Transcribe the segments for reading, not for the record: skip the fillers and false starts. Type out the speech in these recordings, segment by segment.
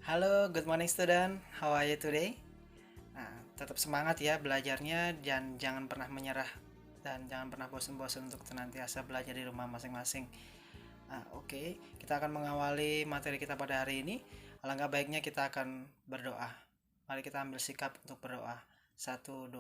Halo, good morning student. How are you today? Nah, tetap semangat ya belajarnya dan jangan pernah menyerah dan jangan pernah bosan-bosan untuk senantiasa belajar di rumah masing-masing. Oke, kita akan mengawali materi kita pada hari ini. Alangkah baiknya kita akan berdoa. Mari kita ambil sikap untuk berdoa. 1, 2,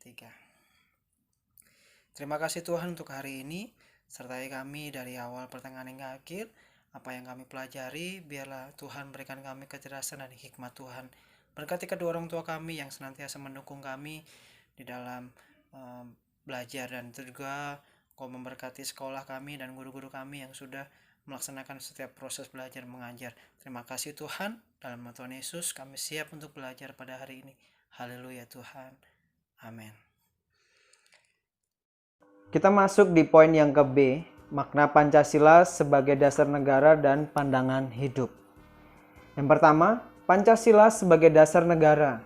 3. Terima kasih Tuhan untuk hari ini. Sertai kami dari awal pertengahan hingga akhir. Apa yang kami pelajari, biarlah Tuhan berikan kami kecerdasan dan hikmat Tuhan. Berkati kedua orang tua kami yang senantiasa mendukung kami di dalam belajar, dan itu juga Kau memberkati sekolah kami dan guru-guru kami yang sudah melaksanakan setiap proses belajar mengajar. Terima kasih Tuhan, dalam nama Tuhan Yesus kami siap untuk belajar pada hari ini. Haleluya Tuhan. Amin. Kita masuk di poin yang ke B, makna Pancasila sebagai dasar negara dan pandangan hidup. Yang pertama, Pancasila sebagai dasar negara.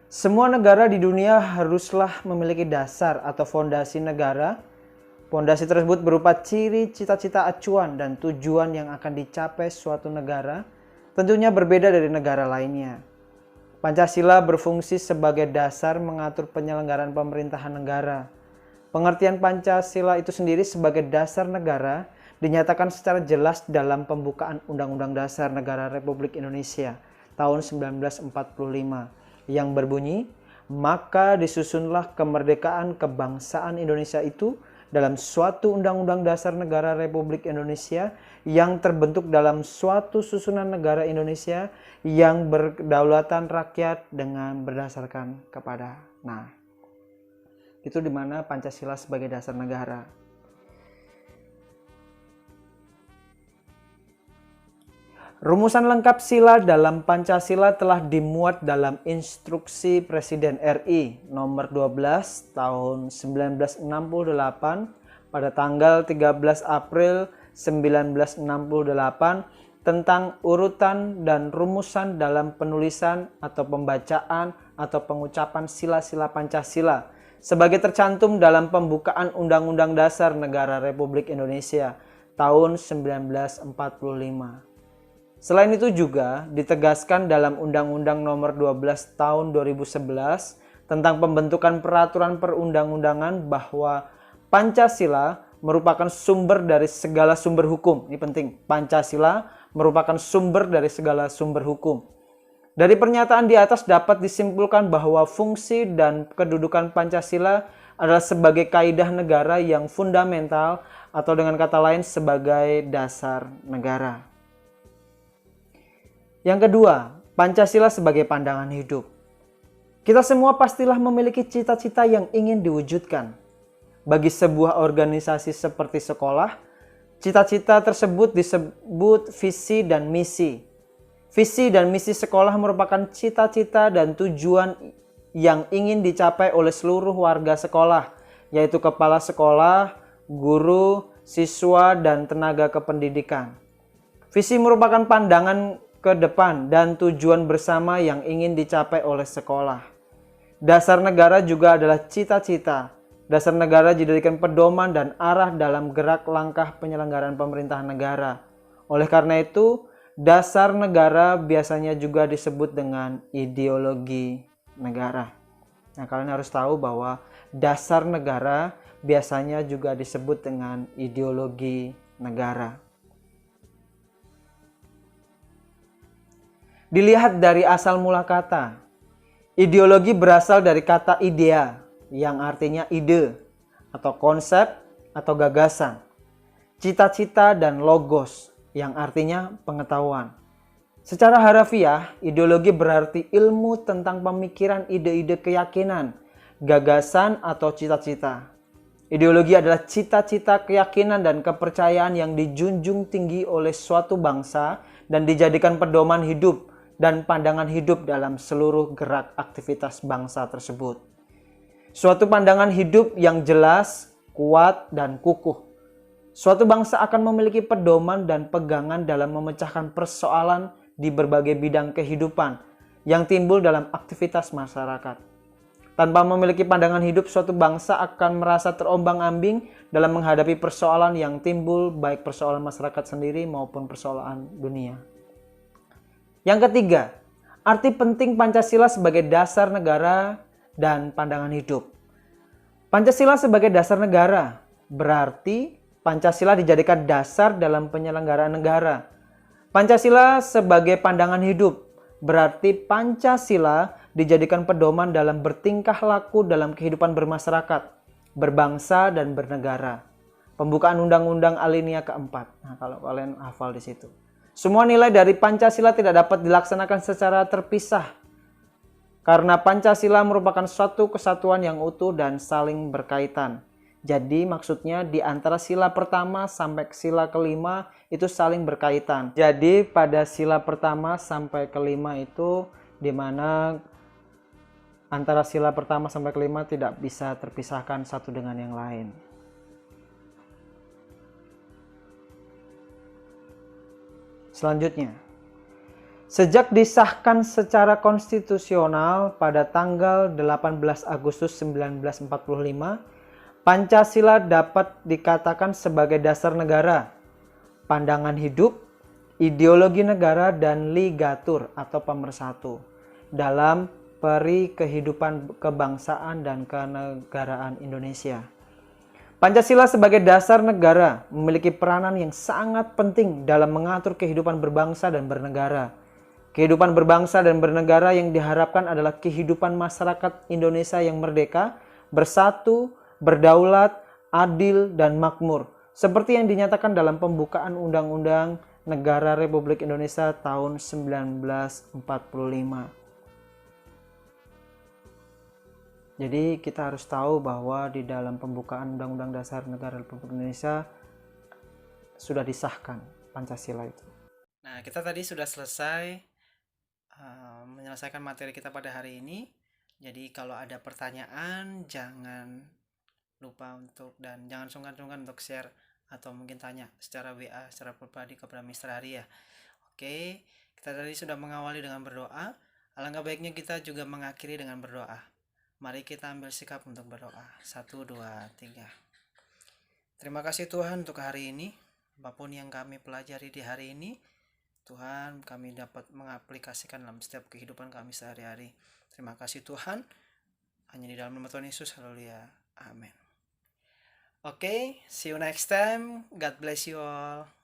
Semua negara di dunia haruslah memiliki dasar atau fondasi negara. Fondasi tersebut berupa ciri, cita-cita, acuan, dan tujuan yang akan dicapai suatu negara, tentunya berbeda dari negara lainnya. Pancasila berfungsi sebagai dasar mengatur penyelenggaraan pemerintahan negara. Pengertian Pancasila itu sendiri sebagai dasar negara dinyatakan secara jelas dalam pembukaan Undang-Undang Dasar Negara Republik Indonesia tahun 1945 yang berbunyi, maka disusunlah kemerdekaan kebangsaan Indonesia itu dalam suatu Undang-Undang Dasar Negara Republik Indonesia yang terbentuk dalam suatu susunan negara Indonesia yang berkedaulatan rakyat dengan berdasarkan kepada. Itu dimana Pancasila sebagai dasar negara. Rumusan lengkap sila dalam Pancasila telah dimuat dalam Instruksi Presiden RI nomor 12 tahun 1968 pada tanggal 13 April 1968 tentang urutan dan rumusan dalam penulisan atau pembacaan atau pengucapan sila-sila Pancasila sebagai tercantum dalam pembukaan Undang-Undang Dasar Negara Republik Indonesia tahun 1945. Selain itu juga ditegaskan dalam Undang-Undang Nomor 12 Tahun 2011 tentang pembentukan peraturan perundang-undangan bahwa Pancasila merupakan sumber dari segala sumber hukum. Ini penting, Pancasila merupakan sumber dari segala sumber hukum. Dari pernyataan di atas dapat disimpulkan bahwa fungsi dan kedudukan Pancasila adalah sebagai kaidah negara yang fundamental atau dengan kata lain sebagai dasar negara. Yang kedua, Pancasila sebagai pandangan hidup. Kita semua pastilah memiliki cita-cita yang ingin diwujudkan. Bagi sebuah organisasi seperti sekolah, cita-cita tersebut disebut visi dan misi. Visi dan misi sekolah merupakan cita-cita dan tujuan yang ingin dicapai oleh seluruh warga sekolah, yaitu kepala sekolah, guru, siswa, dan tenaga kependidikan. Visi merupakan pandangan ke depan dan tujuan bersama yang ingin dicapai oleh sekolah. Dasar negara juga adalah cita-cita. Dasar negara dijadikan pedoman dan arah dalam gerak langkah penyelenggaraan pemerintahan negara. Oleh karena itu, dasar negara biasanya juga disebut dengan ideologi negara. Kalian harus tahu bahwa dasar negara biasanya juga disebut dengan ideologi negara. Dilihat dari asal mula kata, ideologi berasal dari kata idea yang artinya ide atau konsep atau gagasan. Cita-cita dan logos yang artinya pengetahuan. Secara harafiah, ideologi berarti ilmu tentang pemikiran, ide-ide, keyakinan, gagasan atau cita-cita. Ideologi adalah cita-cita, keyakinan, dan kepercayaan yang dijunjung tinggi oleh suatu bangsa dan dijadikan pedoman hidup dan pandangan hidup dalam seluruh gerak aktivitas bangsa tersebut. Suatu pandangan hidup yang jelas, kuat, dan kukuh. Suatu bangsa akan memiliki pedoman dan pegangan dalam memecahkan persoalan di berbagai bidang kehidupan yang timbul dalam aktivitas masyarakat. Tanpa memiliki pandangan hidup, suatu bangsa akan merasa terombang-ambing dalam menghadapi persoalan yang timbul, baik persoalan masyarakat sendiri maupun persoalan dunia. Yang ketiga, arti penting Pancasila sebagai dasar negara dan pandangan hidup. Pancasila sebagai dasar negara berarti Pancasila dijadikan dasar dalam penyelenggaraan negara. Pancasila sebagai pandangan hidup berarti Pancasila dijadikan pedoman dalam bertingkah laku dalam kehidupan bermasyarakat, berbangsa, dan bernegara. Pembukaan Undang-Undang Alinea keempat. Nah, kalau kalian hafal di situ. Semua nilai dari Pancasila tidak dapat dilaksanakan secara terpisah. Karena Pancasila merupakan suatu kesatuan yang utuh dan saling berkaitan. Jadi maksudnya di antara sila pertama sampai sila kelima itu saling berkaitan. Jadi pada sila pertama sampai kelima itu di mana antara sila pertama sampai kelima tidak bisa terpisahkan satu dengan yang lain. Selanjutnya, sejak disahkan secara konstitusional pada tanggal 18 Agustus 1945, Pancasila dapat dikatakan sebagai dasar negara, pandangan hidup, ideologi negara, dan ligatur atau pemersatu dalam peri kehidupan kebangsaan dan kenegaraan Indonesia. Pancasila sebagai dasar negara memiliki peranan yang sangat penting dalam mengatur kehidupan berbangsa dan bernegara. Kehidupan berbangsa dan bernegara yang diharapkan adalah kehidupan masyarakat Indonesia yang merdeka, bersatu, berdaulat, adil, dan makmur. Seperti yang dinyatakan dalam pembukaan Undang-Undang Negara Republik Indonesia tahun 1945. Jadi kita harus tahu bahwa di dalam pembukaan Undang-Undang Dasar Negara Republik Indonesia sudah disahkan Pancasila itu. Nah, kita tadi sudah selesai menyelesaikan materi kita pada hari ini. Jadi kalau ada pertanyaan jangan lupa dan jangan sungkan-sungkan untuk share atau mungkin tanya secara WA, secara pribadi kepada Mr. Hari ya. Oke, kita tadi sudah mengawali dengan berdoa. Alangkah baiknya kita juga mengakhiri dengan berdoa. Mari kita ambil sikap untuk berdoa. 1, 2, 3. Terima kasih Tuhan untuk hari ini. Apapun yang kami pelajari di hari ini, Tuhan, kami dapat mengaplikasikan dalam setiap kehidupan kami sehari-hari. Terima kasih Tuhan. Hanya di dalam nama Tuhan Yesus. Haleluya. Amin. Oke, see you next time. God bless you all.